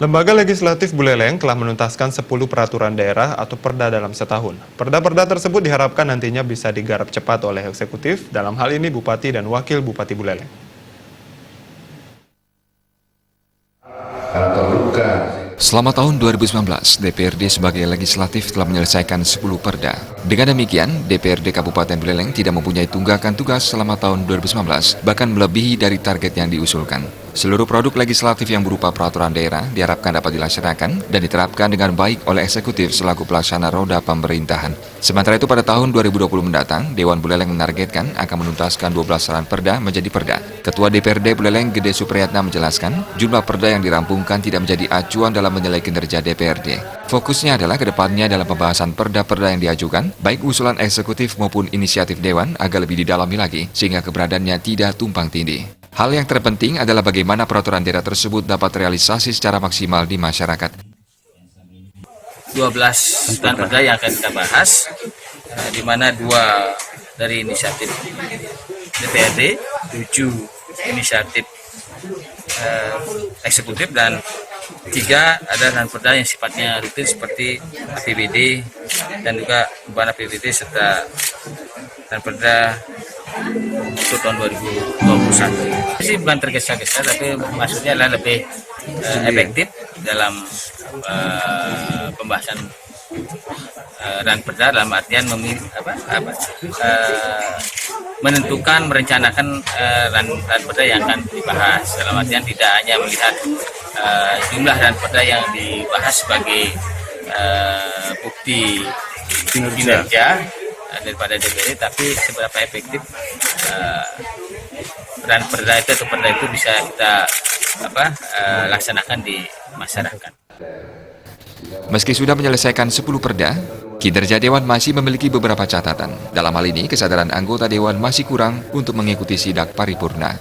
Lembaga Legislatif Buleleng telah menuntaskan 10 peraturan daerah atau perda dalam setahun. Perda-perda tersebut diharapkan nantinya bisa digarap cepat oleh eksekutif, dalam hal ini Bupati dan Wakil Bupati Buleleng. Selama tahun 2019, DPRD sebagai legislatif telah menyelesaikan 10 perda. Dengan demikian, DPRD Kabupaten Buleleng tidak mempunyai tunggakan tugas selama tahun 2019, bahkan melebihi dari target yang diusulkan. Seluruh produk legislatif yang berupa peraturan daerah diharapkan dapat dilaksanakan dan diterapkan dengan baik oleh eksekutif selaku pelaksana roda pemerintahan. Sementara itu pada tahun 2020 mendatang, Dewan Buleleng menargetkan akan menuntaskan 12 saran perda menjadi perda. Ketua DPRD Buleleng Gede Supriyatna menjelaskan, jumlah perda yang dirampungkan tidak menjadi acuan dalam menilai kinerja DPRD. Fokusnya adalah ke depannya dalam pembahasan perda-perda yang diajukan, baik usulan eksekutif maupun inisiatif Dewan agar lebih didalami lagi, sehingga keberadaannya tidak tumpang tindih. Hal yang terpenting adalah bagaimana peraturan daerah tersebut dapat realisasi secara maksimal di masyarakat. 12 perda yang akan kita bahas, di mana 2 dari inisiatif DPRD, 7 inisiatif eksekutif, dan 3 ada perda yang sifatnya rutin seperti APBD dan juga perubahan APBD serta perda untuk tahun 2021. Ini bukan tergesa-gesa, tapi maksudnya adalah lebih efektif dalam pembahasan perda dalam artian menentukan, merencanakan perda yang akan dibahas. Dalam artian tidak hanya melihat jumlah perda yang dibahas sebagai bukti kinerja daripada DPRD, tapi seberapa efektif perda itu bisa kita laksanakan di masyarakat. Meski sudah menyelesaikan 10 perda, kinerja Dewan masih memiliki beberapa catatan. Dalam hal ini, kesadaran anggota Dewan masih kurang untuk mengikuti sidak paripurna.